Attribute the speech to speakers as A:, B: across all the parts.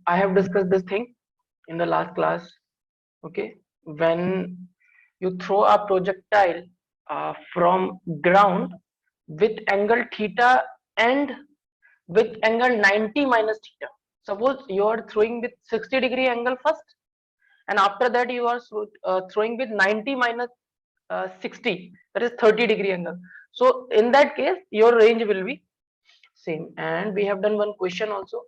A: I have discussed this thing in the last class. Okay, when you throw a projectile from ground with angle theta and with angle 90 minus theta. Suppose you are throwing with 60-degree angle first, and after that you are throwing with 90 minus 60, that is 30-degree angle. So in that case your range will be same. And we have done one question also.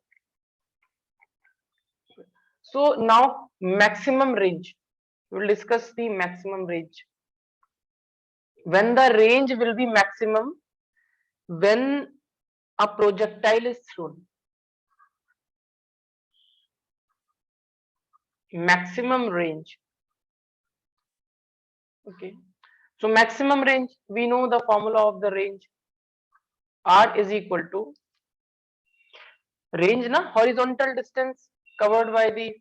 A: So now maximum range, we will discuss the maximum range. When the range will be maximum when a projectile is thrown. Maximum range. Okay, so maximum range, we know the formula of the range. R is equal to range na horizontal distance covered by the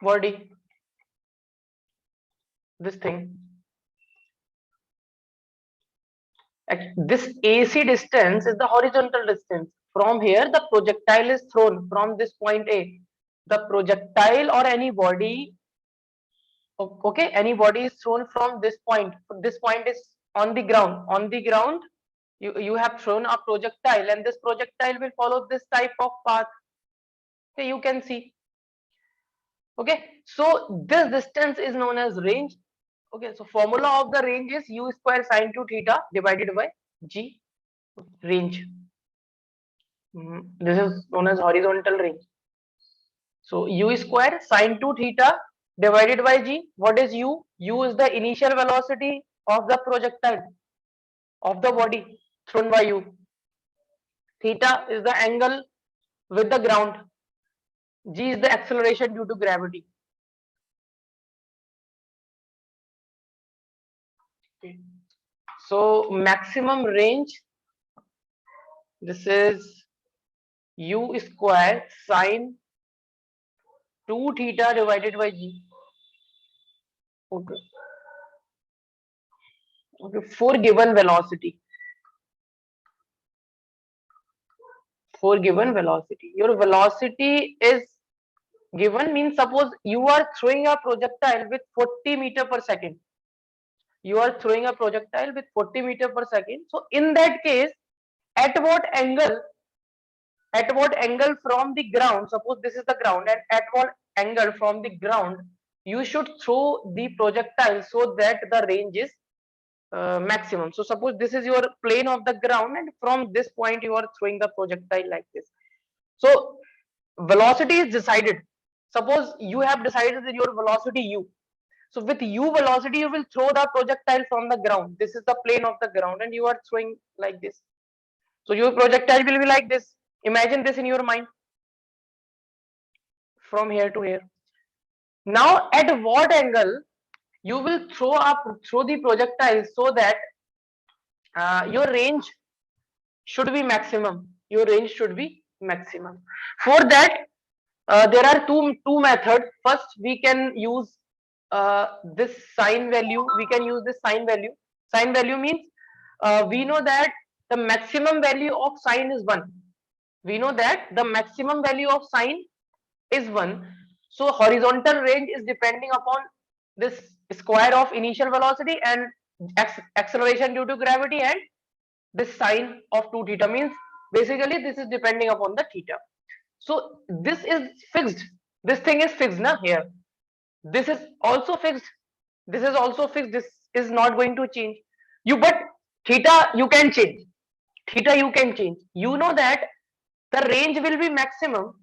A: body, this thing. This AC distance is the horizontal distance. From here the projectile is thrown from this point A. The projectile or any body, okay, any body is thrown from this point. This point is on the ground. On the ground you have thrown a projectile, and this projectile will follow this type of path. Okay, you can see. Okay, so this distance is known as range. Okay, so formula of the range is u square sine 2 theta divided by g, range. This is known as horizontal range. So u square sine 2 theta divided by g. What is u? U is the initial velocity of the projectile, of the body thrown by you. Theta is the angle with the ground. G is the acceleration due to gravity. Okay. So maximum range, this is u square sine 2 theta divided by g. Okay. Okay, for given velocity. For given velocity, your velocity is given, means suppose you are throwing a projectile with 40 meter per second. You are throwing a projectile with 40 meter per second. So in that case, at what angle from the ground, suppose this is the ground, and at what angle from the ground you should throw the projectile so that the range is maximum. So suppose this is your plane of the ground, and from this point you are throwing the projectile like this. So velocity is decided. Suppose you have decided that your velocity u. So with u velocity you will throw the projectile from the ground. This is the plane of the ground and you are throwing like this. So your projectile will be like this. Imagine this in your mind, from here to here. Now at what angle you will throw the projectile so that your range should be maximum. Your range should be maximum. For that there are two methods. First we can use this sine value. We can use this sine value. Sine value means we know that the maximum value of sine is 1. We know that the maximum value of sine is 1. So horizontal range is depending upon this square of initial velocity and acceleration due to gravity, and this sine of 2 theta, means basically this is depending upon the theta. So this is fixed. This thing is fixed now here. This is also fixed. This is also fixed. This is not going to change. But theta you can change. Theta you can change. You know that the range will be maximum.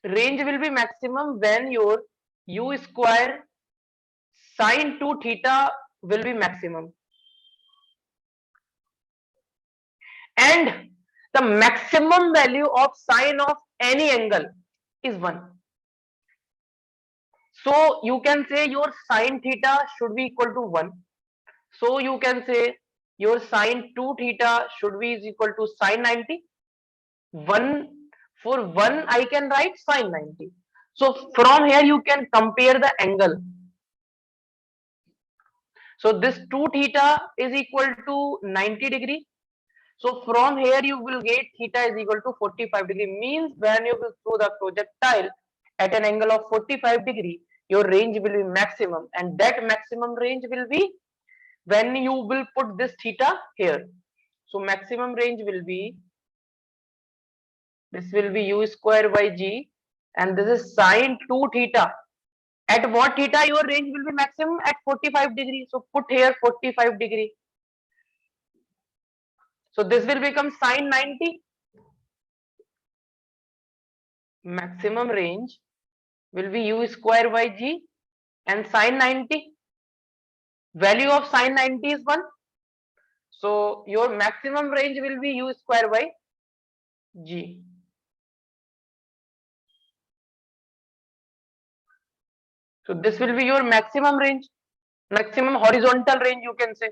A: Range will be maximum when your u square sine 2 theta will be maximum. And the maximum value of sine of any angle is 1. So you can say your sine theta should be equal to 1. So you can say your sine 2 theta should be is equal to sine 90. 1 for 1 I can write sine 90. So from here you can compare the angle. So this 2 theta is equal to 90 degree. So from here you will get theta is equal to 45 degree, means when you will throw the projectile at an angle of 45 degree, your range will be maximum, and that maximum range will be when you will put this theta here. So maximum range will be, this will be u square by g, and this is sine 2 theta. At what theta your range will be maximum? At 45 degree. So put here 45 degree. So this will become sine 90. Maximum range will be u square by g, and sine 90, value of sine 90 is 1. So your maximum range will be u square by g. So this will be your maximum range, maximum horizontal range you can say.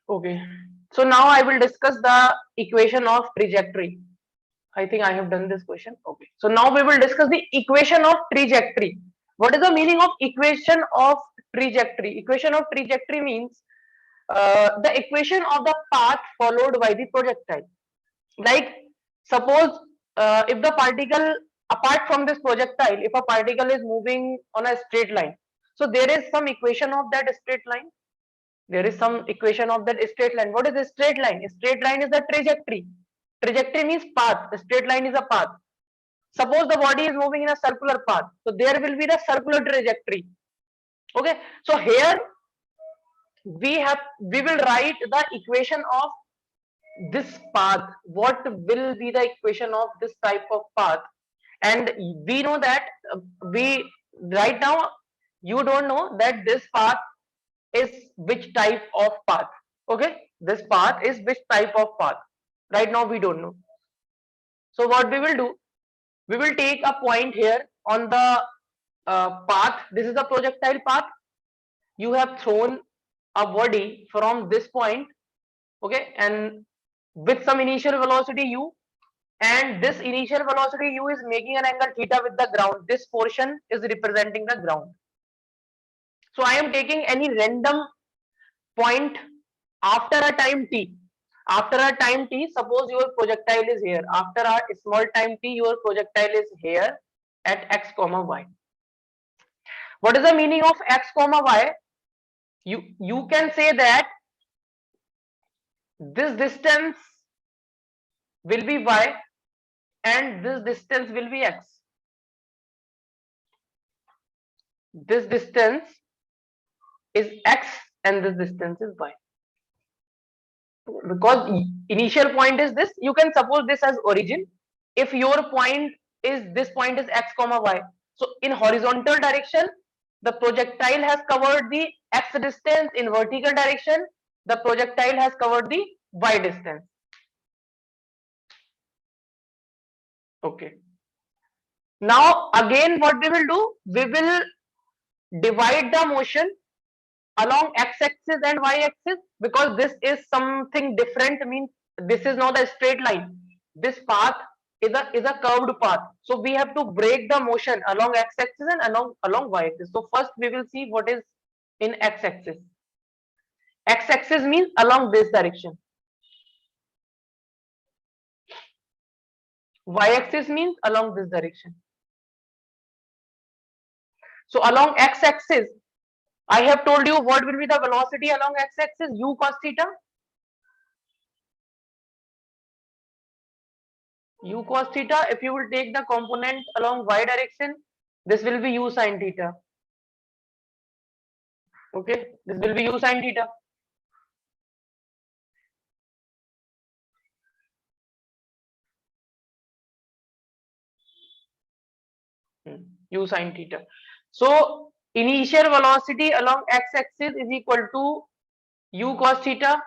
A: Okay. So now I will discuss the equation of trajectory. I think I have done this question. Okay. So now we will discuss the equation of trajectory. What is the meaning of equation of trajectory? Equation of trajectory means the equation of the path followed by the projectile. Like suppose if the particle, apart from this projectile, if a particle is moving on a straight line, so there is some equation of that straight line. There is some equation of that straight line. What is a straight line? A straight line is the trajectory. Trajectory means path. A straight line is a path. Suppose the body is moving in a circular path, so there will be the circular trajectory. Okay, so here we will write the equation of this path. What will be the equation of this type of path? And we know that we right now you don't know that this path is which type of path. Okay, this path is which type of path. Right now we don't know. So what we will do, we will take a point here on the path. This is the projectile path. You have thrown a body from this point, okay, and with some initial velocity u, and this initial velocity u is making an angle theta with the ground. This portion is representing the ground. So I am taking any random point after a time t. After a time t, suppose your projectile is here. After a small time t, your projectile is here at x comma y. What is the meaning of x comma y? You can say that this distance will be y and this distance will be x. This distance is x and this distance is y. Because initial point is this, you can suppose this as origin. If your point is, this point is x comma y, so in horizontal direction the projectile has covered the x distance, in vertical direction the projectile has covered the y distance. Okay, now again what we will do, we will divide the motion along x-axis and y-axis, because this is something different. Means this is not a straight line, this path is a curved path, so we have to break the motion along x-axis and along y-axis. So first we will see what is in x-axis. X-axis means along this direction, y-axis means along this direction. So along x-axis, I have told you what will be the velocity along x-axis, u cos theta. U cos theta, if you will take the component along y direction, this will be u sin theta. Okay, this will be u sin theta. U sin theta. So initial velocity along x-axis is equal to u cos theta,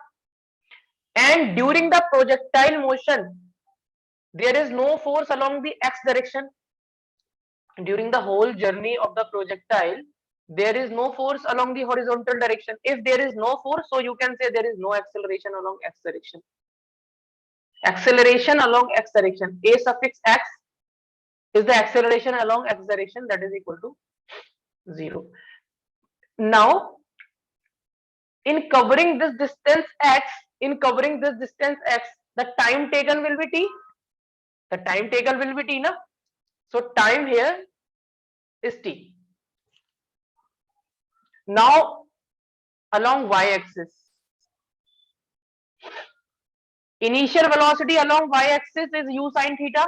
A: and during the projectile motion there is no force along the x direction. During the whole journey of the projectile there is no force along the horizontal direction. If there is no force, so you can say there is no acceleration along x direction. Acceleration along x direction, a suffix x is the acceleration along x direction, that is equal to 0. Now In covering this distance x, the time taken will be t. The time taken will be t, na? So time here is t. Now along y-axis, initial velocity along y-axis is u sine theta.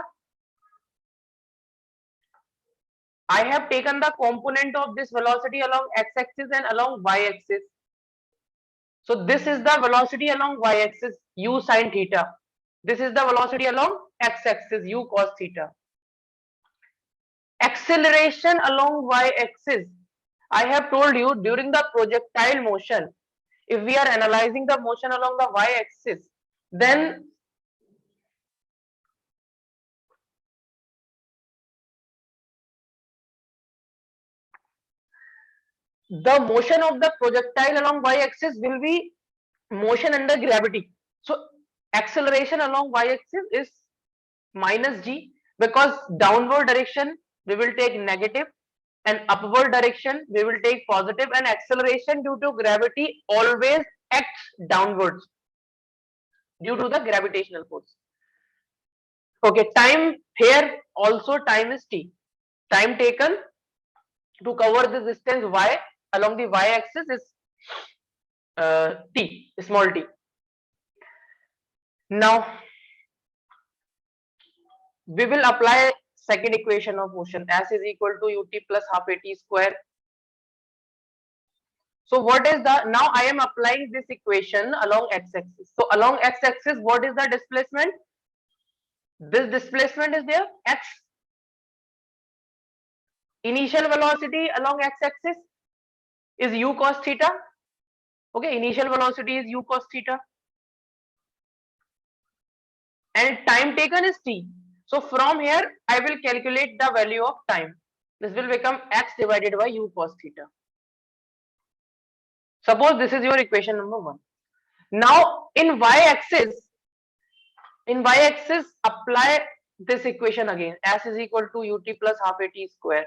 A: I have taken the component of this velocity along x-axis and along y-axis. So this is the velocity along y-axis, u sine theta. This is the velocity along x-axis, u cos theta. Acceleration along y-axis. I have told you during the projectile motion, if we are analyzing the motion along the y-axis, then the motion of the projectile along y-axis will be motion under gravity. So acceleration along y-axis is minus g, because downward direction we will take negative and upward direction we will take positive, and acceleration due to gravity always acts downwards due to the gravitational force. Okay, time here also time is t. Time taken to cover this distance y along the y-axis is t, small t. Now we will apply second equation of motion, s is equal to ut plus half at square. So what is the, now I am applying this equation along x-axis. So along x-axis, what is the displacement? This displacement is there, x. Initial velocity along x-axis is u cos theta. Okay, initial velocity is u cos theta. And time taken is t. So from here, I will calculate the value of time. This will become x divided by u cos theta. Suppose this is your equation number 1. Now in y-axis, apply this equation again. S is equal to ut plus half at square.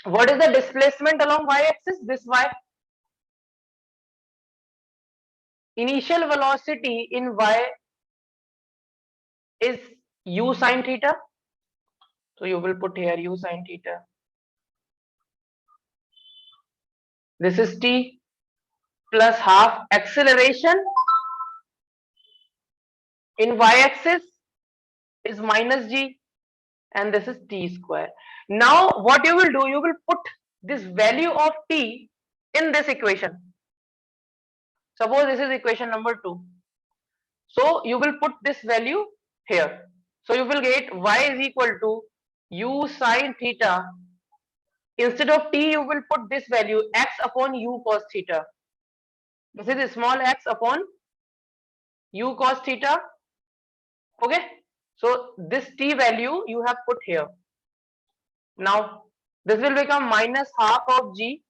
A: What is the displacement along y-axis? This y. Initial velocity in y is u sine theta. So you will put here u sine theta. This is t plus half. Acceleration in y-axis is minus g, and this is t square. Now what you will do, you will put this value of t in this equation. Suppose this is equation number 2. So you will put this value here. So you will get y is equal to u sine theta. Instead of t, you will put this value x upon u cos theta. This is small x upon u cos theta. Okay. So this t value you have put here. Now this will become minus half of g.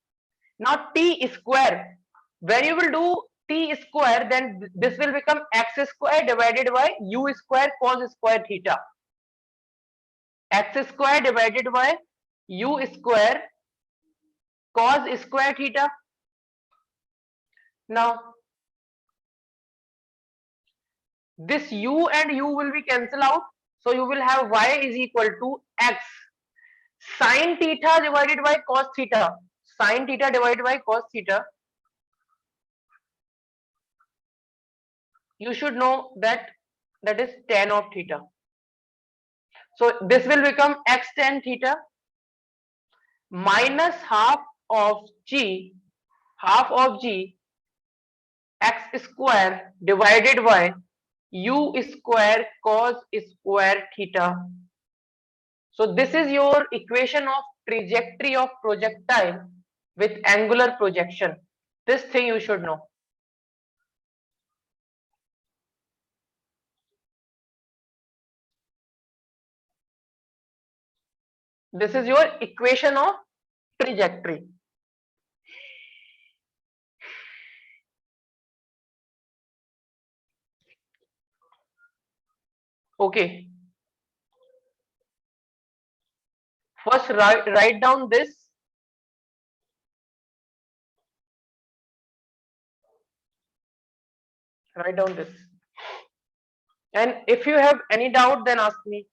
A: Now t square. When you will do t square, then this will become x square divided by u square cos square theta. X square divided by u square cos square theta. Now this u and u will be cancelled out. So you will have y is equal to x sine theta divided by cos theta. Sine theta divided by cos theta. You should know that that is tan of theta. So this will become x tan theta minus half of g x square divided by u square cos square theta. So this is your equation of trajectory of projectile with angular projection. This thing you should know. This is your equation of trajectory. Okay. First write down this. Write down this. And if you have any doubt, then ask me.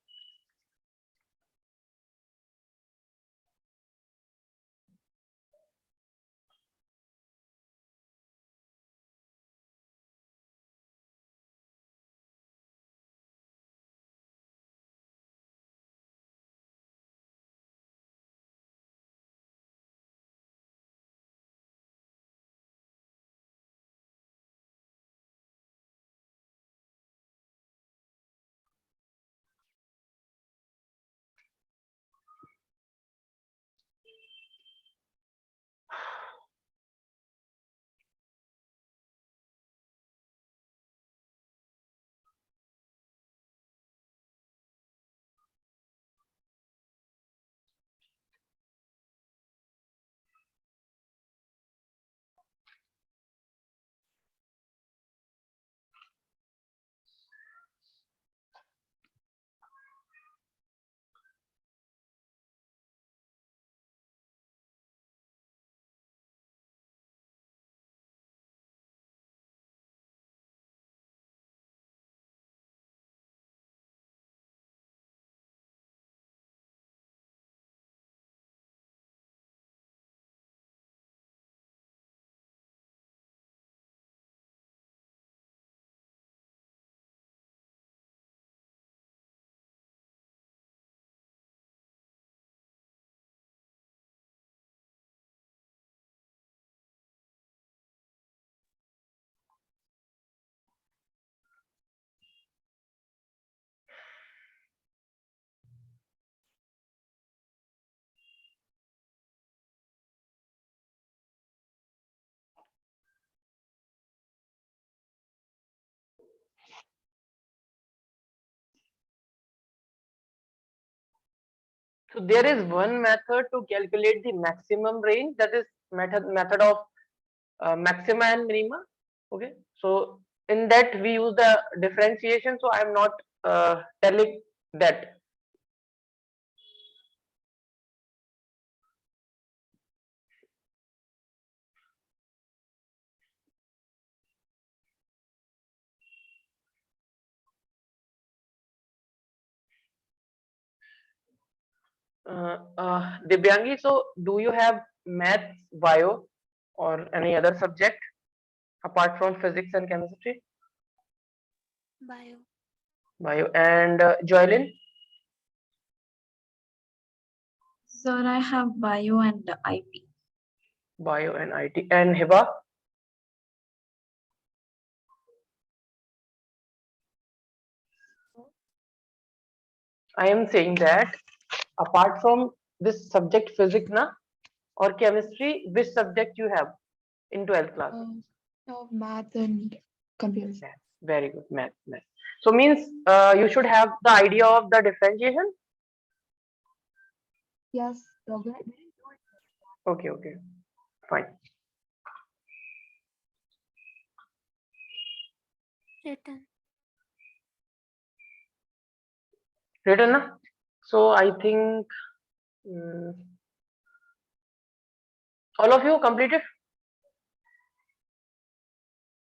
A: So there is one method to calculate the maximum range, that is method of maxima and minima. Okay, so in that we use the differentiation. So I am not telling that. Divyangi, so do you have maths, bio, or any other subject apart from physics and chemistry?
B: Bio.
A: Bio. And Joylin?
C: Sir, I have bio and IP.
A: Bio and IT. And Hiba? I am saying that apart from this subject physics na or chemistry, which subject you have in 12th class?
C: Math and computers.
A: Math. Very good, math. So means you should have the idea of the differentiation.
C: Yes,
A: Okay, fine.
B: Written.
A: Written na? So I think mm, all of you completed.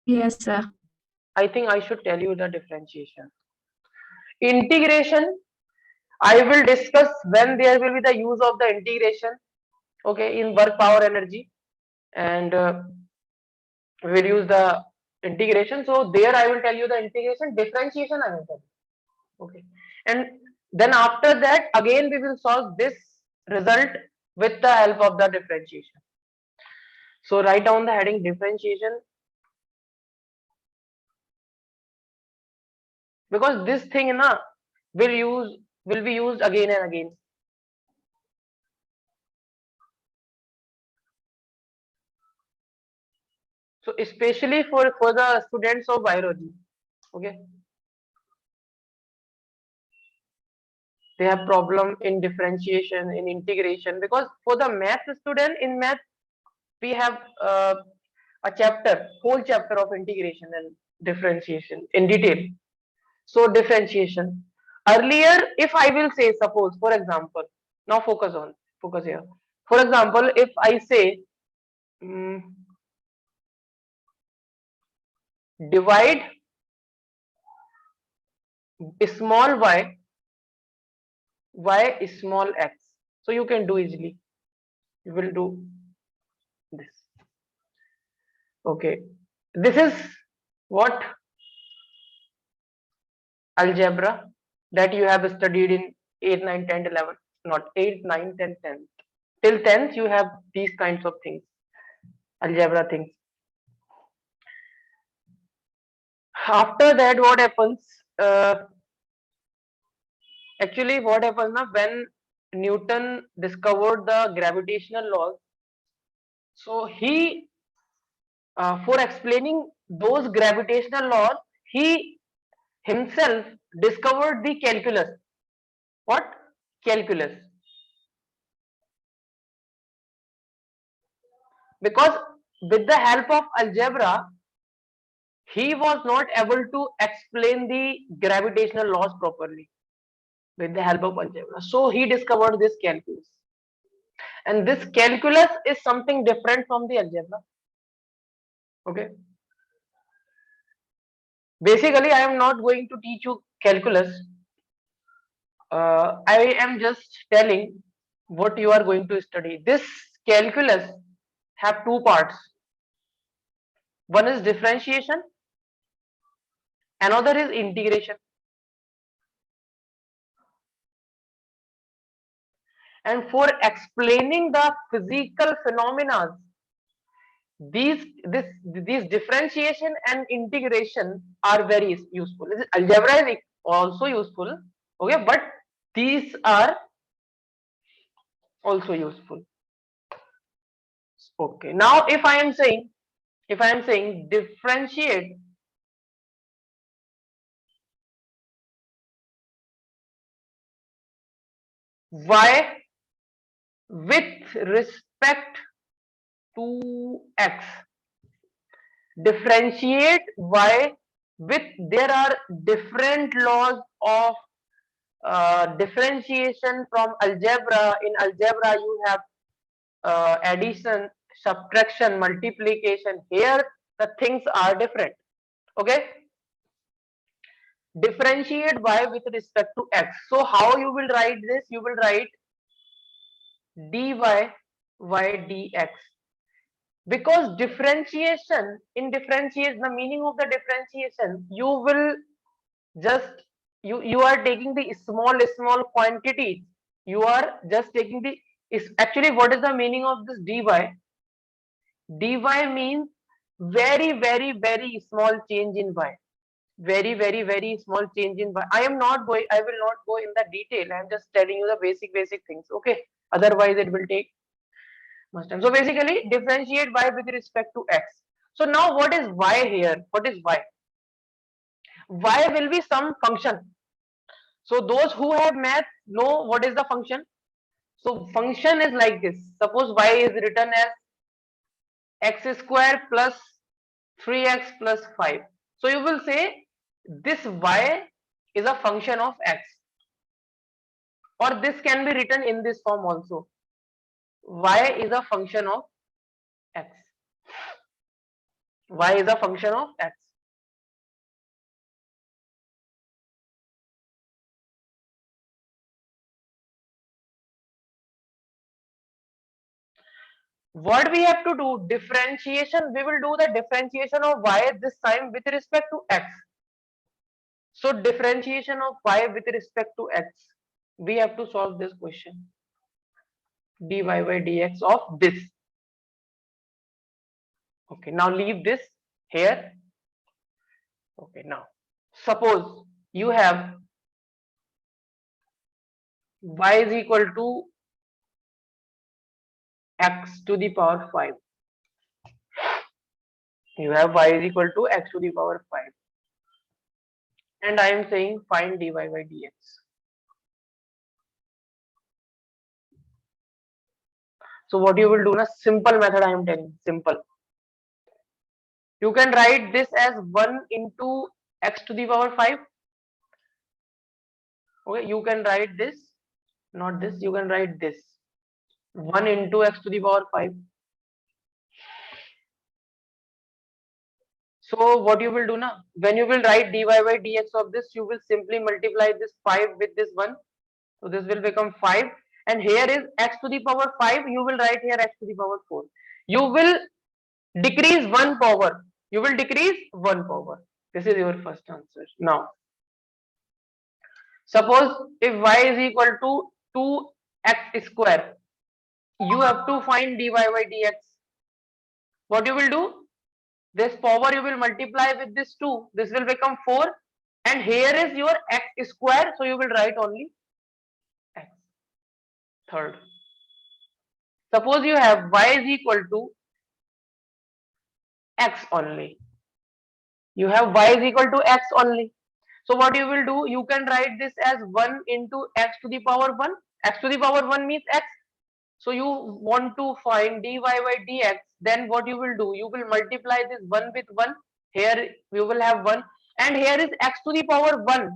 C: Yes, sir.
A: I think I should tell you the differentiation. Integration, I will discuss when there will be the use of the integration, okay, in work power energy, and we'll use the integration. So there I will tell you the integration. Differentiation I will tell you, okay, and then after that again we will solve this result with the help of the differentiation. So write down the heading differentiation, because this thing na will be used again and again. So especially for the students of biology, okay, they have problem in differentiation, in integration, because for the math student, in math we have a chapter, whole chapter of integration and differentiation in detail. So differentiation, earlier if I will say, suppose for example, now focus here. For example, if I say mm, divide small y small x. So you can do easily. You will do this. Okay. This is what algebra that you have studied in 8, 9, 10, 11. Not 8, 9, 10, 10th. Till 10th you have these kinds of things. Algebra things. After that what happens? Actually what happens now when Newton discovered the gravitational laws, so he for explaining those gravitational laws he himself discovered the calculus. What? Calculus. Because with the help of algebra he was not able to explain the gravitational laws properly with the help of algebra. So he discovered this calculus. And this calculus is something different from the algebra. Okay. Basically, I am not going to teach you calculus. I am just telling what you are going to study. This calculus have two parts. One is differentiation, another is integration. And for explaining the physical phenomena, these differentiation and integration are very useful. Algebra is also useful, okay, but these are also useful. Okay, now if I am saying differentiate y with respect to x, differentiate y with, there are different laws of differentiation from algebra. In algebra you have addition, subtraction, multiplication. Here the things are different. Okay, differentiate y with respect to x. So how you will write this? You will write dy y dx, because differentiation, in differentiation, the meaning of the differentiation, you will just you are taking the small quantities. You are just taking the, is actually what is the meaning of this dy? Dy means very small change in y. Very small change in y. I will not go in the detail. I am just telling you the basic things. Okay. Otherwise it will take much time. So basically differentiate y with respect to x. So now what is y here? What is y? Y will be some function. So those who have math know what is the function. So function is like this. Suppose y is written as x square plus 3x plus 5. So you will say this y is a function of x, or this can be written in this form also. Y is a function of x. Y is a function of x. What we have to do? Differentiation. We will do the differentiation of y this time with respect to x. So differentiation of y with respect to x. We have to solve this question. Dy by dx of this. Okay, now leave this here. Okay, now suppose you have y is equal to x to the power 5. You have y is equal to x to the power 5. And I am saying find dy by dx. So what you will do, na simple method I am telling, simple. You can write this as 1 into x to the power 5. Okay, you can write this, not this, you can write this 1 into x to the power 5. So what you will do now, when you will write dy by dx of this, you will simply multiply this 5 with this 1. So this will become 5, and here is x to the power 5. You will write here x to the power 4. You will decrease one power. You will decrease one power. This is your first answer. Now, suppose if y is equal to 2x square, you have to find dy by dx. What you will do? This power you will multiply with this 2. This will become 4, and here is your x square. So you will write only x. Third, suppose you have y is equal to x only. You have y is equal to x only. So what you will do? You can write this as 1 into x to the power 1. X to the power 1 means x. So you want to find dy by dx. Then what you will do? You will multiply this 1 with 1. Here you will have 1, and here is x to the power 1.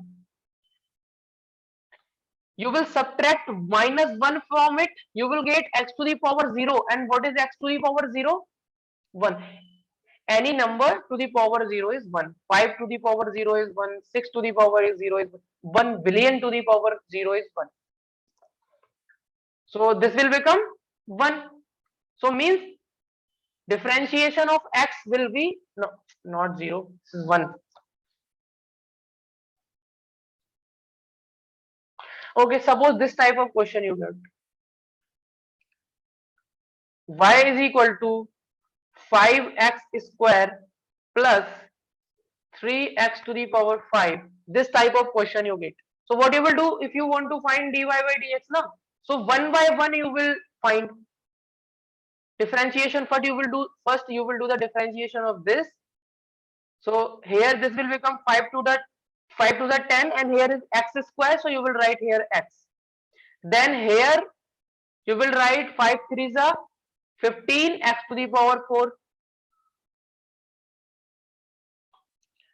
A: You will subtract minus 1 from it. You will get x to the power 0. And what is x to the power 0? 1. Any number to the power 0 is 1. 5 to the power 0 is 1. 6 to the power is 0 is 1 billion to the power 0 is 1. So this will become 1. So means differentiation of x will be no, not 0. This is 1. Okay, suppose this type of question you get. Y is equal to 5x square plus 3x to the power 5. This type of question you get. So what you will do if you want to find dy by dx now? So one by one you will find differentiation. First you will do the differentiation of this. So here this will become 5 to the 10, and here is x square. So you will write here x. Then here you will write 5 3s are 15 x to the power 4.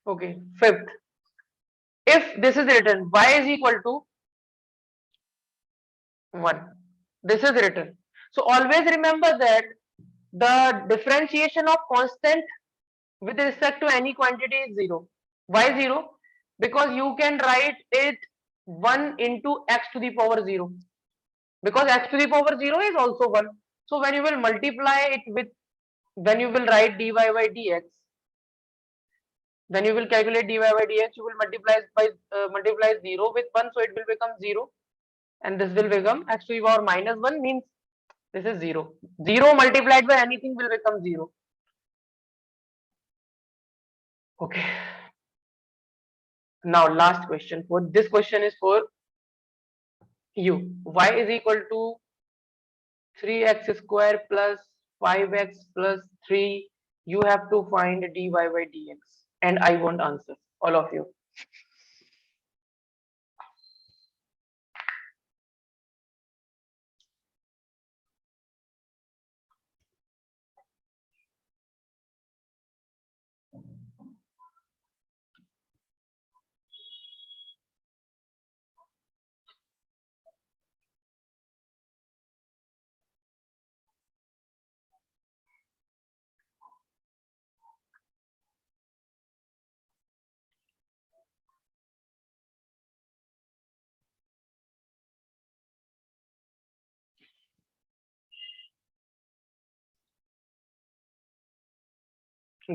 A: Okay, fifth. If this is written y is equal to 1, this is written. So always remember that the differentiation of constant with respect to any quantity is 0. Why 0? Because you can write it 1 into x to the power 0. Because x to the power 0 is also 1. So when you will multiply it with, when you will write dy by dx, when you will calculate dy by dx, you will multiply 0 with 1, so it will become 0, and this will become x to the power minus 1, means this is 0. 0 multiplied by anything will become 0. Okay. Now last question. For this question is for you. Y is equal to 3x square plus 5x plus 3. You have to find dy by dx, and I won't answer, all of you.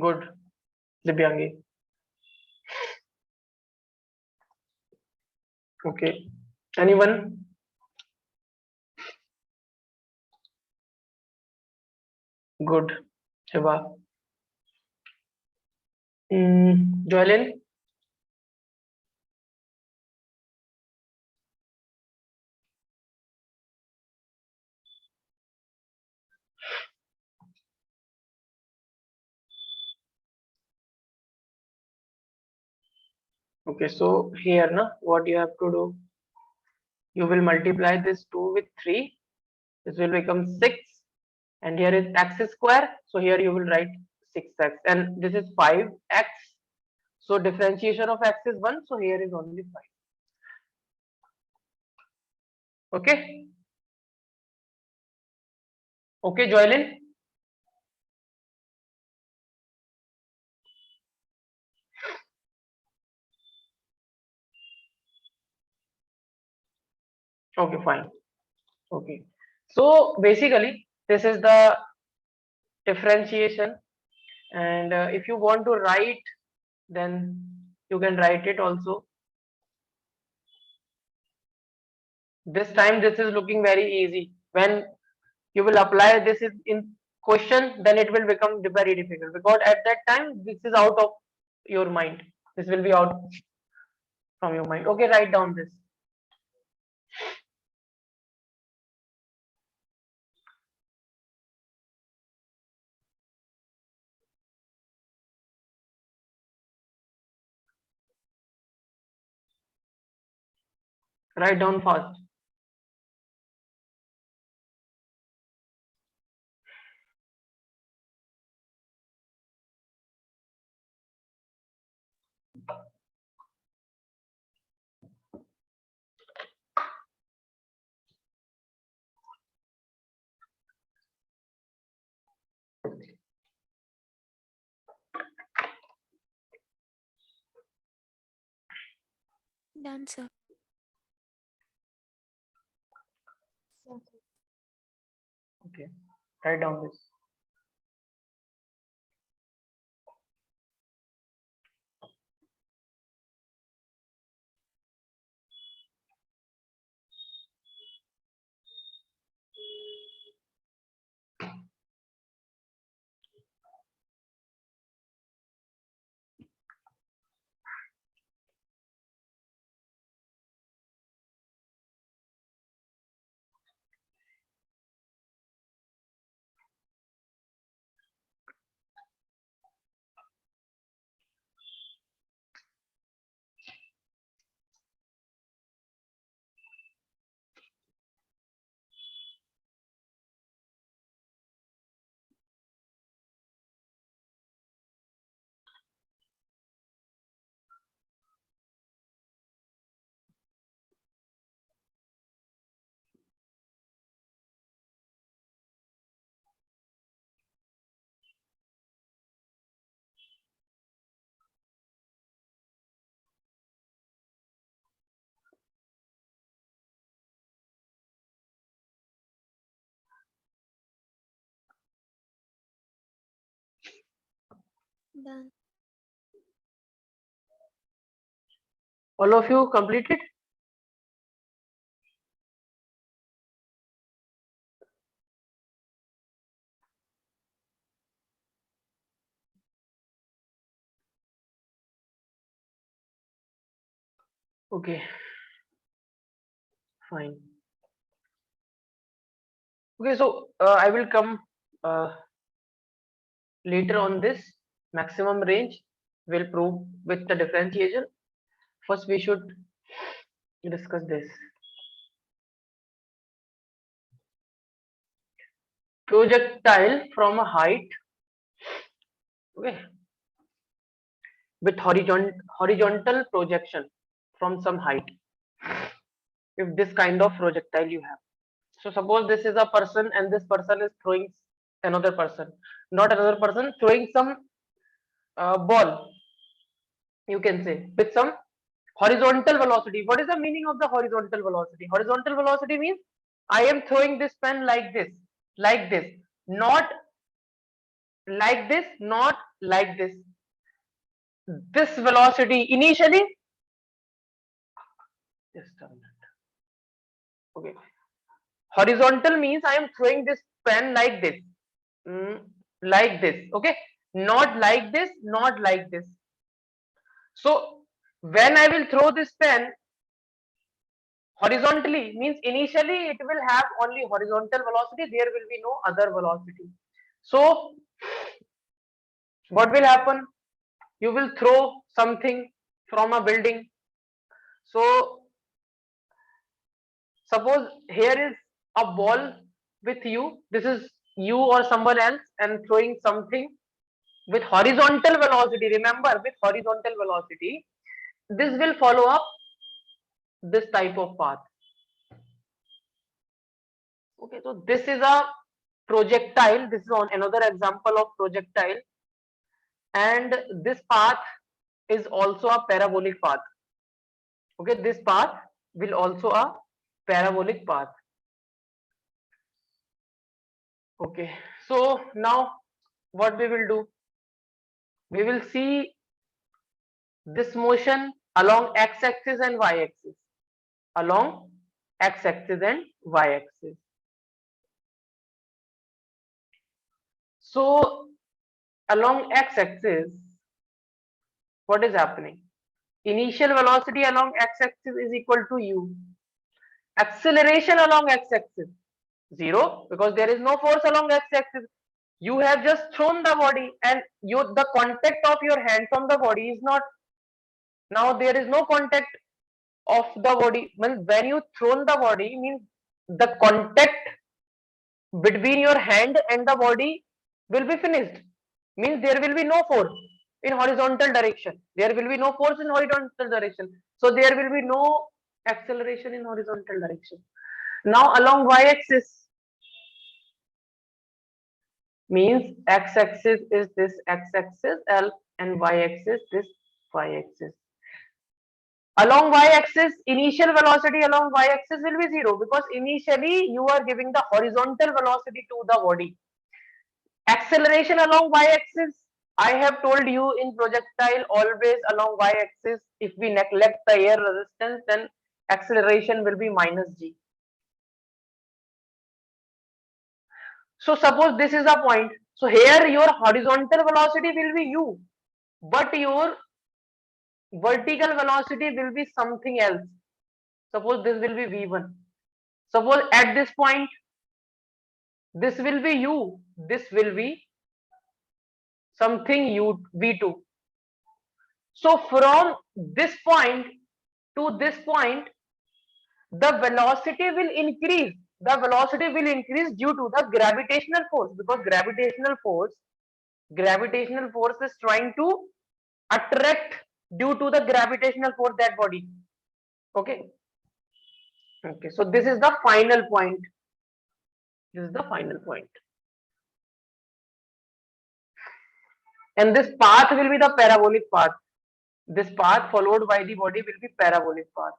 A: Good, Divyangi. Okay. Anyone? Good. Shiva. Joelin? Okay, so here na, what you have to do, you will multiply this 2 with 3. This will become 6, and here is x square. So here you will write 6x, and this is 5x. So differentiation of x is 1. So here is only 5. Okay. Okay, Joylin. Okay, fine. Okay. So basically, this is the differentiation, and if you want to write, then you can write it also. This time, this is looking very easy. When you will apply this in question, then it will become very difficult, because at that time this is out of your mind. This will be out from your mind. Okay, write down this. Write down fast.
B: Done, sir.
A: Okay, write down this.
B: Done.
A: All of you completed? Okay, fine. Okay, so I will come uh, later on this. Maximum range will prove with the differentiation. First, we should discuss this. Projectile from a height, okay, with horizontal projection from some height. If this kind of projectile you have. So suppose this is a person and this person is throwing another person, not another person, throwing some ball, you can say, with some horizontal velocity. What is the meaning of the horizontal velocity? Horizontal velocity means I am throwing this pen like this, not like this, not like this. This velocity initially, just a minute. Okay, horizontal means I am throwing this pen like this, mm, like this. Okay, not like this, not like this. So when I will throw this pen horizontally, means initially it will have only horizontal velocity, there will be no other velocity. So what will happen? You will throw something from a building. So suppose here is a ball with you, this is you or someone else, and throwing something with horizontal velocity. Remember, with horizontal velocity, this will follow up this type of path. Okay, so this is a projectile. This is on another example of projectile, and this path is also a parabolic path. Okay, this path will also a parabolic path. Okay, so now what we will do, we will see this motion along x-axis and y-axis, along x-axis and y-axis. So along x-axis, what is happening? Initial velocity along x-axis is equal to u. Acceleration along x-axis 0, because there is no force along x-axis. You have just thrown the body, and the contact of your hands on the body is not. Now there is no contact of the body. When you thrown the body, means the contact between your hand and the body will be finished. Means there will be no force in horizontal direction. There will be no force in horizontal direction. So there will be no acceleration in horizontal direction. Now along y-axis, means x-axis is this x-axis L, and y-axis this y-axis. Along y-axis, initial velocity along y-axis will be 0, because initially you are giving the horizontal velocity to the body. Acceleration along y-axis, I have told you in projectile, always along y-axis, if we neglect the air resistance, then acceleration will be minus g. So suppose this is a point. So here your horizontal velocity will be u, but your vertical velocity will be something else. Suppose this will be v1. Suppose at this point, this will be u, this will be something u, v2. So from this point to this point, the velocity will increase. The velocity will increase due to the gravitational force, because gravitational force is trying to attract due to the gravitational force that body. Okay. Okay. So this is the final point. This is the final point. And this path will be the parabolic path. This path followed by the body will be parabolic path.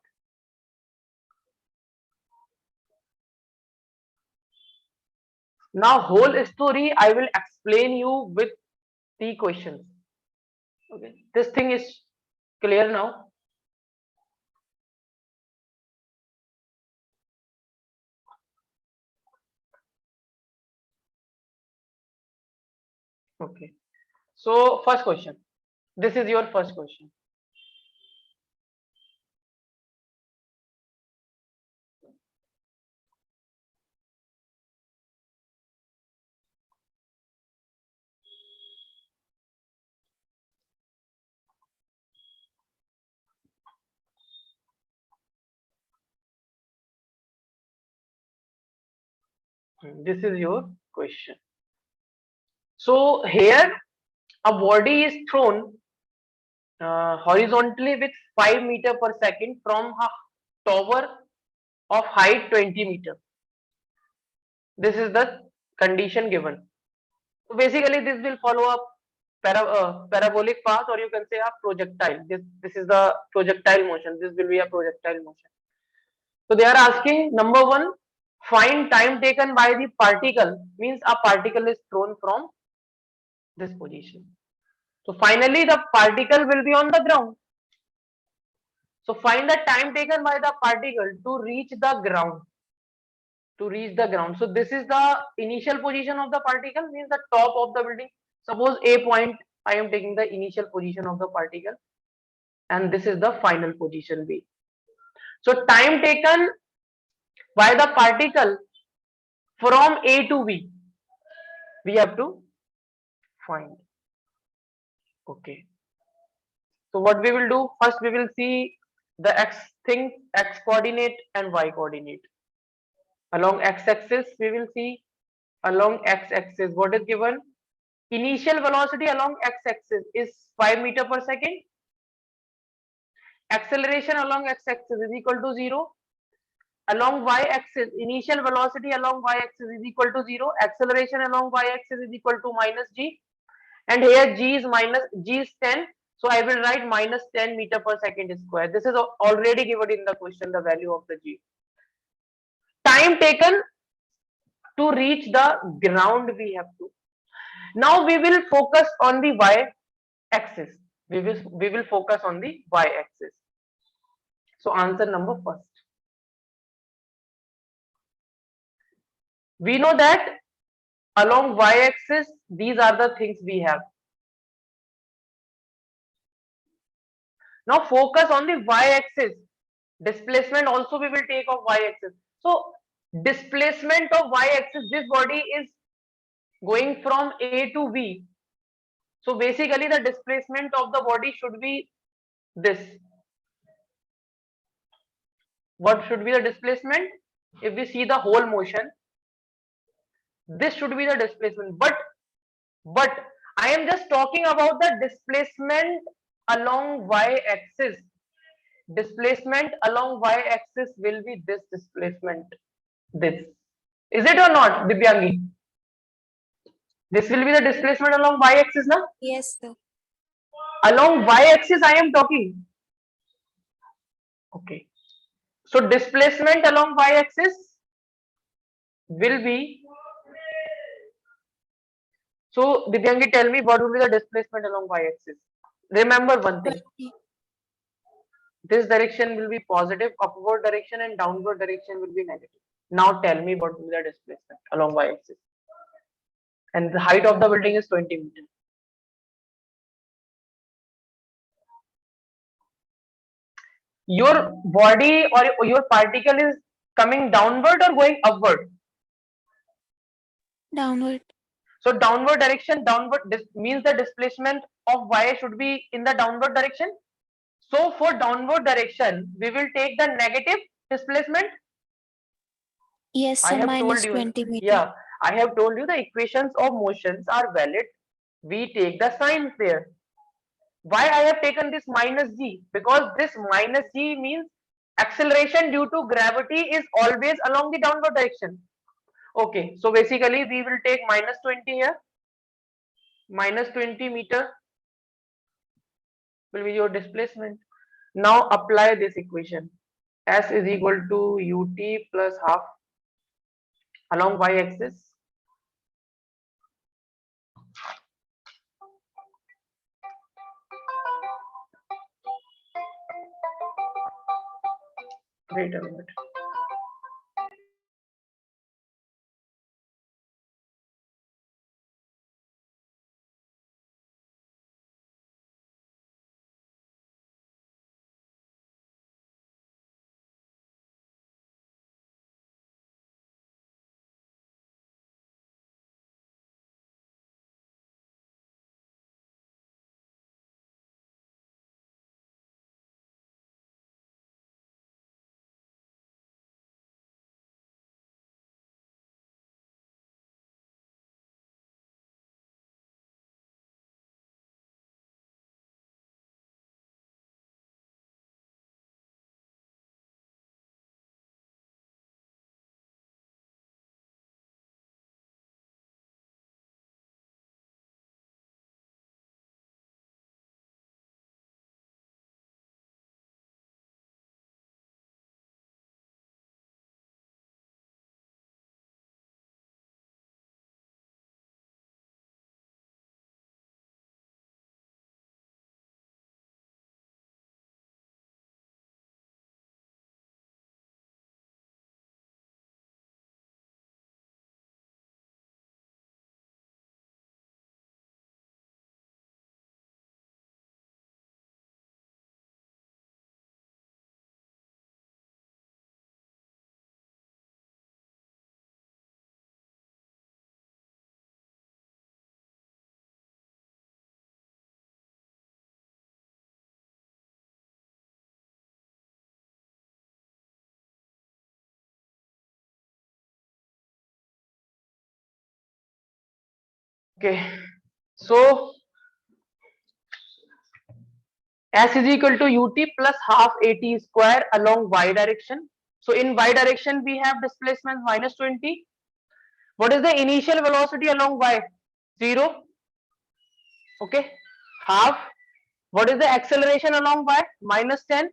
A: Now whole story I will explain you with the questions. Okay. This thing is clear now. Okay. So first question. This is your first question. This is your question. So here a body is thrown horizontally with 5 meter per second from a tower of height 20 meter. This is the condition given. So basically this will follow up parabolic path, or you can say a projectile. This is the projectile motion. This will be a projectile motion. So they are asking number 1, find time taken by the particle, means a particle is thrown from this position. So finally the particle will be on the ground. So find the time taken by the particle to reach the ground. So this is the initial position of the particle, means the top of the building. Suppose A point, I am taking the initial position of the particle, and this is the final position B. So time taken by the particle from A to B, we have to find. Okay. So what we will do, first we will see the x coordinate and y coordinate. Along x-axis, we will see along x-axis what is given. Initial velocity along x-axis is 5 meter per second. Acceleration along x-axis is equal to 0. Along y-axis, initial velocity along y-axis is equal to 0. Acceleration along y-axis is equal to minus g. And here g is 10. So I will write minus 10 meter per second square. This is already given in the question, the value of the g. time taken to reach the ground we have to. Now we will focus on the y axis. We will focus on the y axis. So answer number first. We know that along y axis these are the things we have. Now focus on the y axis. Displacement also we will take of y axis. So displacement of y axis, this body is going from A to B. So basically the displacement of the body should be this. What should be the displacement? If we see the whole motion, this should be the displacement. But I am just talking about the displacement along y axis. Displacement along y axis will be this displacement. This. Is it or not, Divyangi? This will be the displacement along y axis, na?
B: Yes, sir.
A: Along y axis I am talking. Okay. So displacement along y axis will be. So Divyangi, tell me what will be the displacement along y axis. Remember one thing.
B: 20.
A: This direction will be positive, upward direction, and downward direction will be negative. Now tell me what will be the displacement along y axis. And the height of the building is 20 meters. Your body or your particle is coming downward or going upward.
B: Downward.
A: So downward direction, means the displacement of y should be in the downward direction. So for downward direction, we will take the negative displacement.
B: Yes,
A: I
B: sir.
A: have
B: Minus
A: told you.
B: 20 meter.
A: Yeah, I have told you the equations of motions are valid. We take the signs there. Why I have taken this minus g? Because this minus g means acceleration due to gravity is always along the downward direction. Okay, so basically we will take minus 20 here. Minus 20 meter will be your displacement. Now apply this equation. S is equal to ut plus half along y axis. Wait a minute. Okay, so S is equal to ut plus half at square along y direction. So in y direction we have displacement minus 20. What is the initial velocity along y? 0. Okay, half. What is the acceleration along y? Minus 10.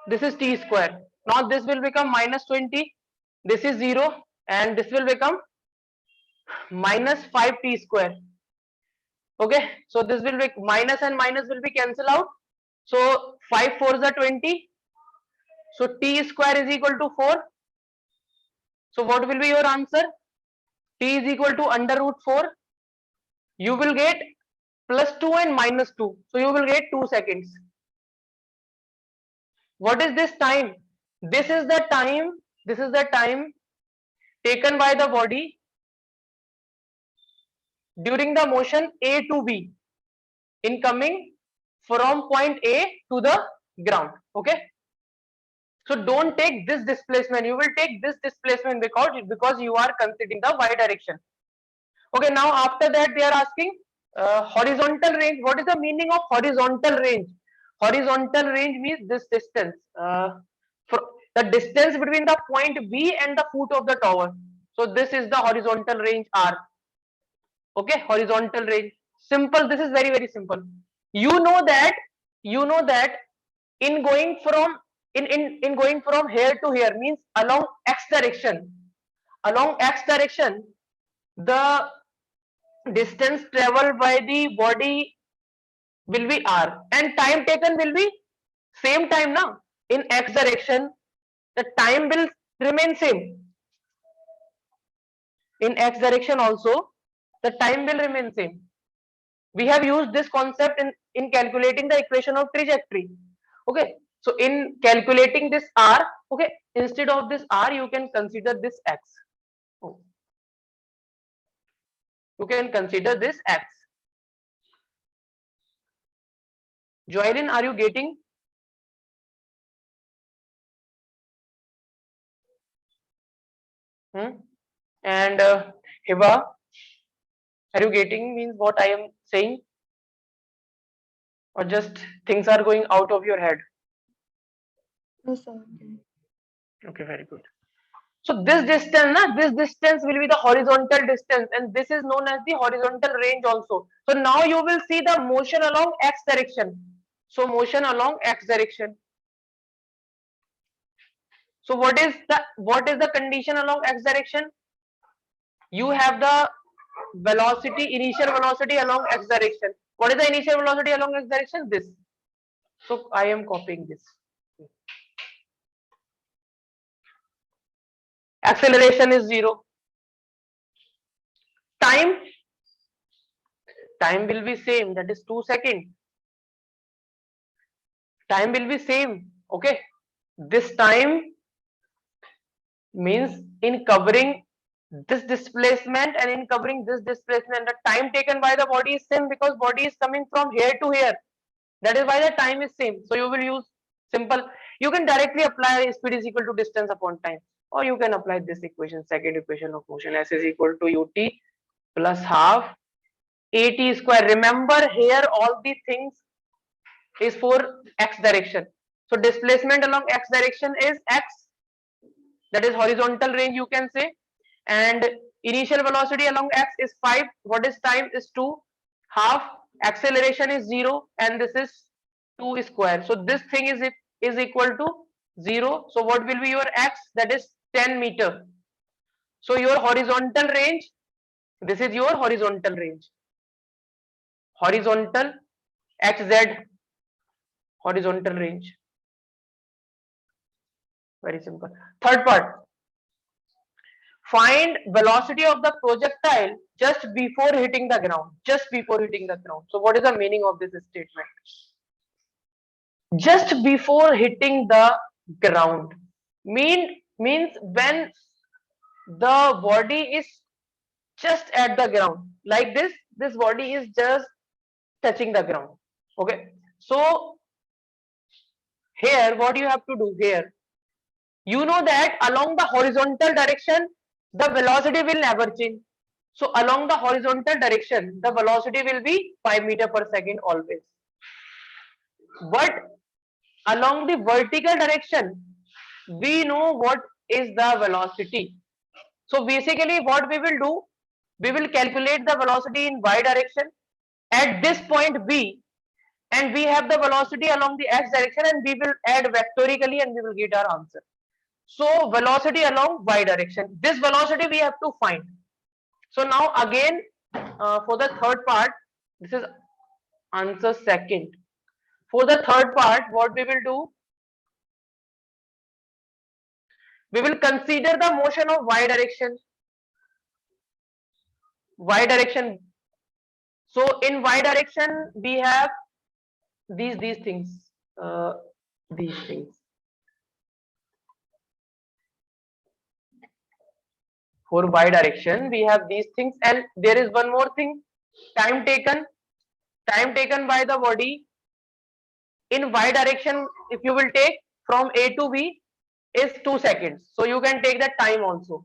A: This is t square. Now this will become minus 20. this is 0 and this will become minus 5t square. Okay, so this will be minus and minus will be cancelled out. So 5 4s are 20. So t square is equal to 4. So what will be your answer? T is equal to under root 4. You will get plus 2 and minus 2. So you will get 2 seconds. What is this time? This is the time. This is the time taken by the body during the motion A to B, in coming from point A to the ground. Okay. So don't take this displacement. You will take this displacement because you are considering the y direction. Okay. Now after that they are asking horizontal range. What is the meaning of horizontal range? Horizontal range means this distance. The distance between the point B and the foot of the tower. So this is the horizontal range R. Okay, horizontal range. Simple. This is very, very simple. You know that in going from going from here to here means along x direction. Along x direction, the distance traveled by the body will be r, and time taken will be same time now. In x direction, the time will remain same. In x direction also, the time will remain same. We have used this concept in calculating the equation of trajectory. Okay, so in calculating this r, okay, instead of this r you can consider this x. Oh. You can consider this x. Joylin, are you getting? And Hiba, are you getting means what I am saying, or just things are going out of your head?
C: Yes, sir.
A: Okay, very good. So this distance will be the horizontal distance, and this is known as the horizontal range also. So now you will see the motion along x direction. So motion along x direction. So what is the condition along x direction? You have the initial velocity along x direction. What is the initial velocity along x direction? This. So I am copying this. Acceleration is 0. Time will be same, that is 2 seconds. Time will be same. Okay, this time means in covering this displacement and in covering this displacement, the time taken by the body is same because body is coming from here to here. That is why the time is same. So you will use simple. You can directly apply speed is equal to distance upon time, or you can apply this equation, second equation of motion, s is equal to ut plus half at square. Remember here all these things is for x direction. So displacement along x direction is x, that is horizontal range you can say, and initial velocity along x is 5. What is time is 2. Half acceleration is 0, and this is 2 square. So this thing is equal to 0. So what will be your x? That is 10 meter. So your horizontal range, this is your horizontal range. Horizontal xz, horizontal range. Very simple. Third part. Find velocity of the projectile just before hitting the ground. Just before hitting the ground. So what is the meaning of this statement? Just before hitting the ground means when the body is just at the ground, like this body is just touching the ground. Okay, so here what you have to do here, you know that along the horizontal direction the velocity will never change. So along the horizontal direction the velocity will be 5 meter per second always, but along the vertical direction we know what is the velocity. So basically what we will do, we will calculate the velocity in y direction at this point B, and we have the velocity along the x direction, and we will add vectorically and we will get our answer. So velocity along y direction. This velocity we have to find. So now again for the third part, this is answer second. For the third part, what we will do? We will consider the motion of y direction. Y direction. So in y direction we have these things. These things. For y direction we have these things, and there is one more thing. Time taken by the body in y direction, if you will take from A to B, is 2 seconds. So you can take that time also.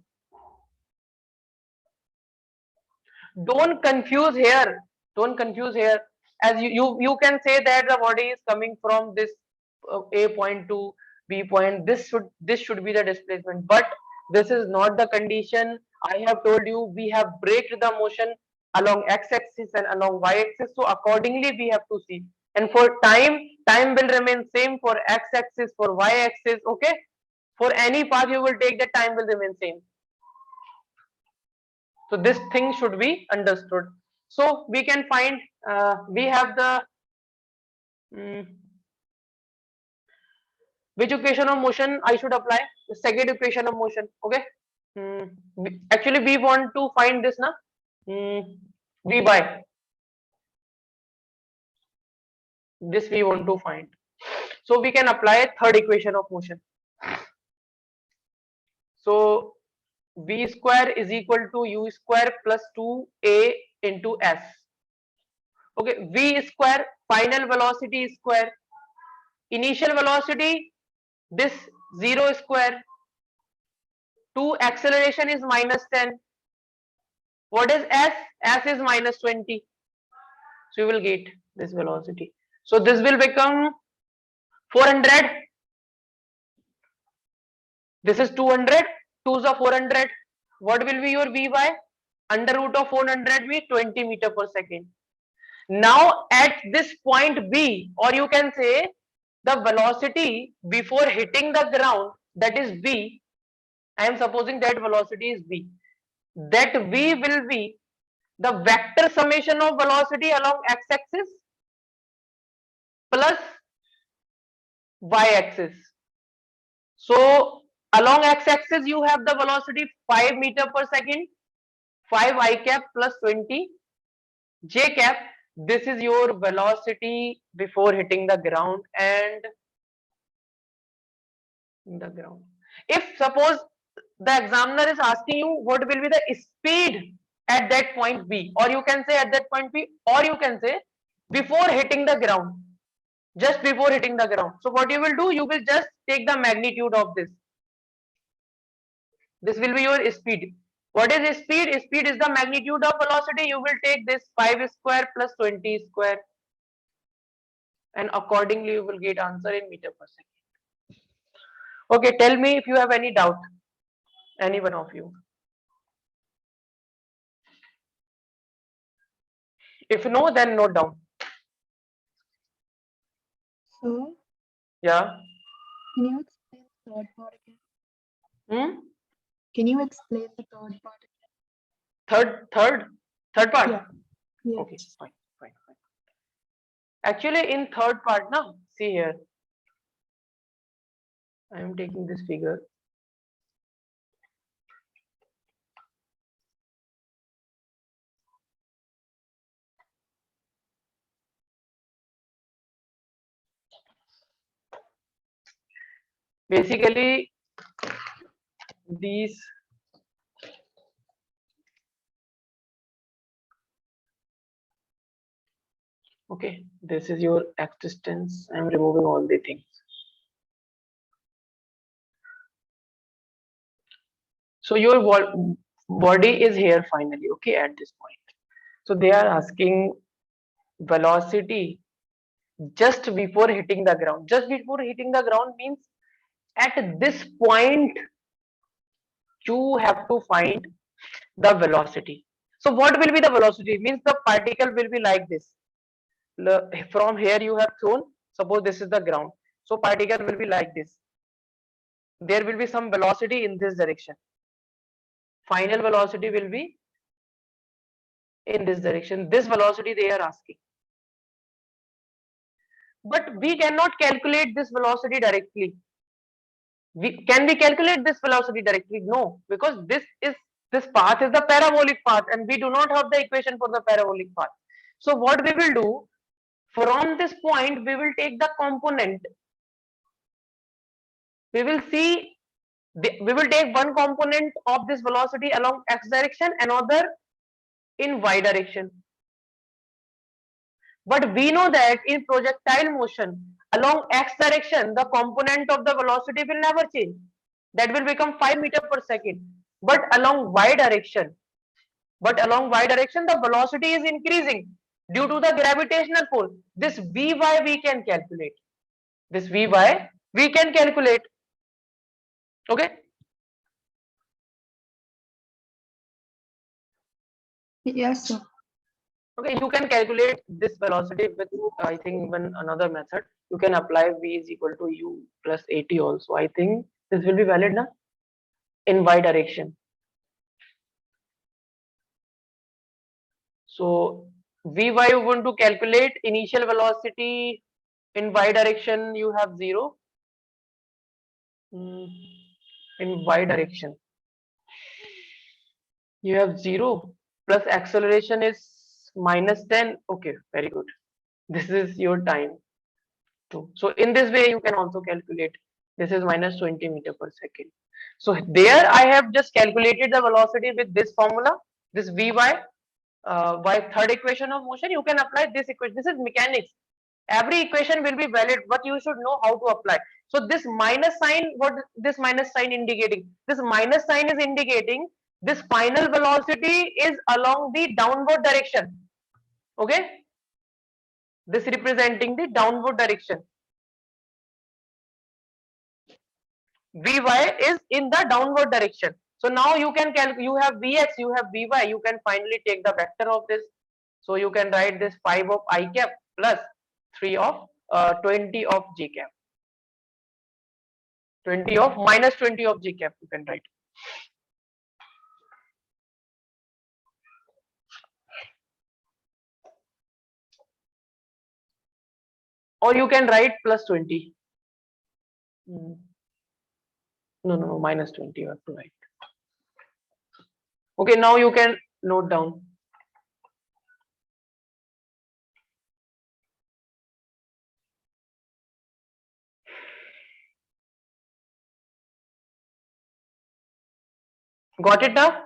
A: Don't confuse here. Don't confuse here. As you can say that the body is coming from this A point to B point. This should be the displacement, but this is not the condition. I have told you we have breaked the motion along x-axis and along y-axis. So accordingly we have to see. And for time will remain same for x-axis, for y-axis. Okay. For any path you will take, the time will remain same. So this thing should be understood. So we can find we have the which equation of motion I should apply? The second equation of motion. Okay. Actually we want to find this na v by this we want to find. So we can apply third equation of motion. So v square is equal to u square plus 2a into s. Okay, v square, final velocity square, initial velocity, this 0 square, 2 acceleration is minus 10. What is s? S is minus 20. So you will get this velocity. So this will become 400. This is 200. 2s are 400. What will be your v by? Under root of 400 be 20 meter per second. Now at this point B, or you can say the velocity before hitting the ground, that is V. I am supposing that velocity is V. That V will be the vector summation of velocity along x-axis plus y-axis. So along x-axis you have the velocity 5 meter per second, 5 I cap plus 20 J cap. This is your velocity before hitting the ground and the ground. If suppose the examiner is asking you what will be the speed at that point B, or you can say at that point B, or you can say before hitting the ground, just before hitting the ground. So what you will do, you will just take the magnitude of this. This will be your speed. What is speed? Speed is the magnitude of velocity. You will take this 5 square plus 20 square, and accordingly you will get answer in meter per second. Okay, tell me if you have any doubt, any one of you. If no, then note down.
C: So,
A: Yeah.
C: can you explain the third part again?
A: Hmm?
C: Can you explain the third part
A: Third part.
C: Yeah. Yes.
A: Okay, fine. Actually, in third part, now see here. I am taking this figure. Basically, these okay, this is your x distance. I am removing all the things. So your body is here finally, okay, at this point. So they are asking velocity just before hitting the ground. Just before hitting the ground means at this point you have to find the velocity. So what will be the velocity? It means the particle will be like this. From here you have thrown, suppose this is the ground. So particle will be like this. there will be some velocity in this direction. Final velocity will be in this direction. This velocity they are asking. But we cannot calculate this velocity directly. Can we calculate this velocity directly? No, because this path is the parabolic path and we do not have the equation for the parabolic path. So what we will do, from this point we will take the component. We will see, we will take one component of this velocity along x direction, another in y direction. But we know that in projectile motion along x direction, the component of the velocity will never change. That will become 5 meters per second. But along y direction, the velocity is increasing due to the gravitational pull. This Vy we can calculate. This Vy we can calculate. Okay.
C: Yes, sir.
A: Okay, you can calculate this velocity with, I think, even another method. You can apply V is equal to U plus AT also. I think this will be valid now in y direction. So Vy you want to calculate initial velocity in y direction, you have 0. In y direction you have 0 plus acceleration is -10. Okay, very good. This is your time too. So in this way you can also calculate. This is -20 meter per second. So there I have just calculated the velocity with this formula, this Vy. By third equation of motion, you can apply this equation. This is mechanics. Every equation will be valid, but you should know how to apply. So this minus sign, what this minus sign indicating? This minus sign is indicating this final velocity is along the downward direction. Okay, this representing the downward direction. Vy is in the downward direction. So now you can calculate, you have Vx, you have Vy, you can finally take the vector of this. So you can write this 5 of I cap plus 3 of 20 of j cap. 20 of minus 20 of j cap you can write. Or you can write plus 20. No, minus 20 you have to write. Okay, now you can note down. Got it now?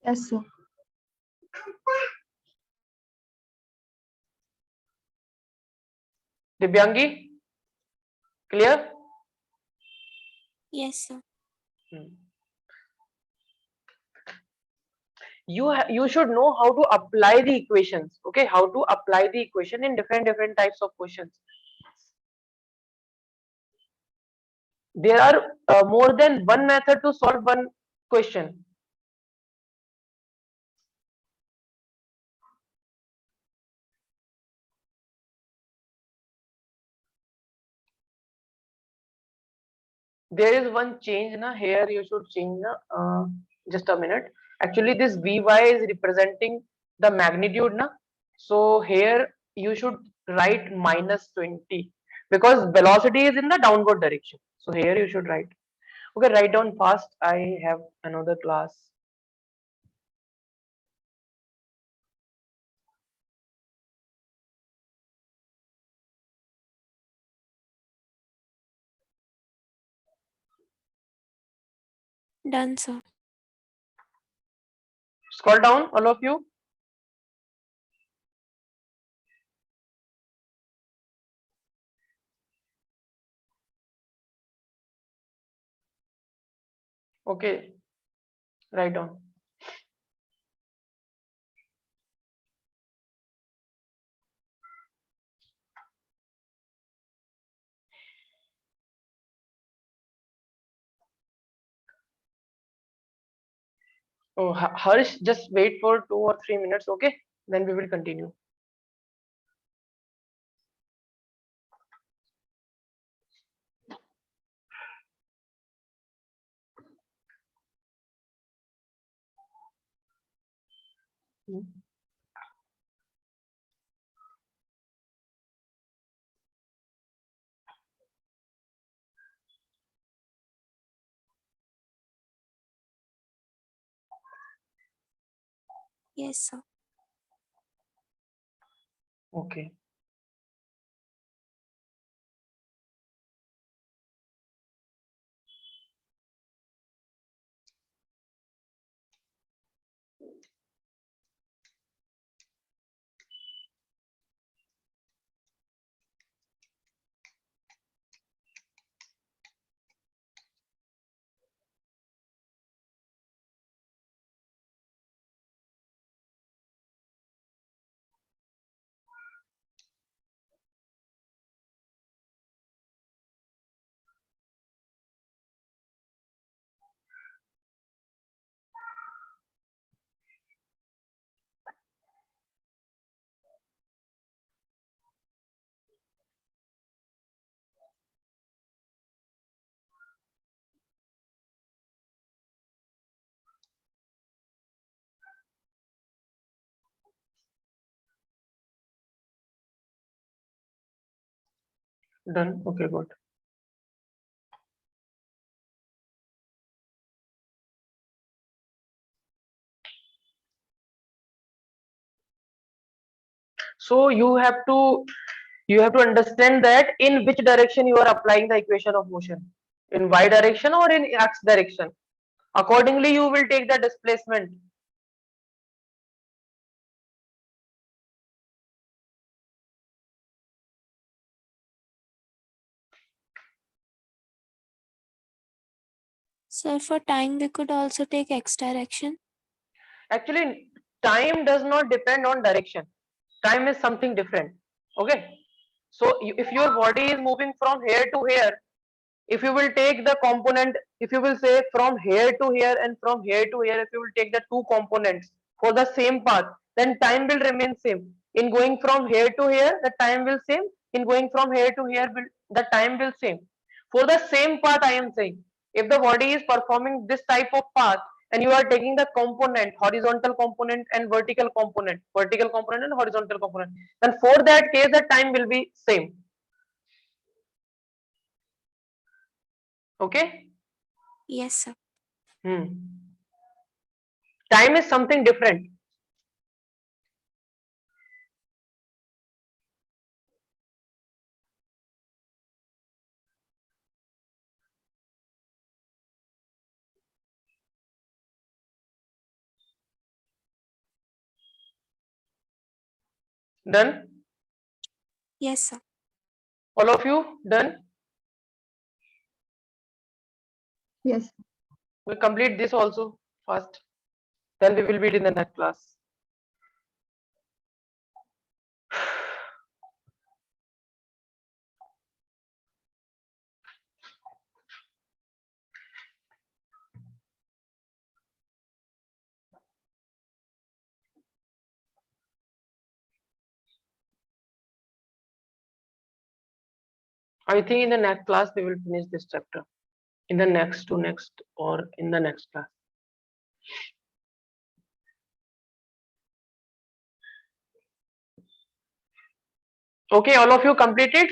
C: Yes, sir.
A: Divyangi? Clear?
B: Yes, sir.
A: You should know how to apply the equations. Okay, how to apply the equation in different types of questions. There are more than one method to solve one question. There is one change na here, you should change na just a minute. Actually this Vy is representing the magnitude na, so here you should write -20 because velocity is in the downward direction. So here you should write. Okay, write down fast, I have another class.
B: Done, sir.
A: Scroll down all of you. Okay, write down. Oh, Harsh, just wait for 2 or 3 minutes, okay? Then we will continue.
B: Yes, sir.
A: Okay. Done. Okay, good. So you have to understand that in which direction you are applying the equation of motion, in y direction or in x direction. Accordingly, you will take the displacement.
B: So for time, we could also take x direction.
A: Actually, time does not depend on direction. Time is something different. Okay. So if your body is moving from here to here, if you will take the component, if you will say from here to here and from here to here, if you will take the two components for the same path, then time will remain same. In going from here to here, the time will same. In going from here to here, the time will same. For the same path, I am saying, if the body is performing this type of path and you are taking the component, horizontal component and vertical component, and horizontal component, then for that case, the time will be same. Okay.
B: Yes, sir.
A: Time is something different. Done?
B: Yes, sir.
A: All of you done?
C: Yes.
A: We complete this also first. Then we will meet in the next class. I think in the next class we will finish this chapter. In the next to next or in the next class. Okay, all of you completed?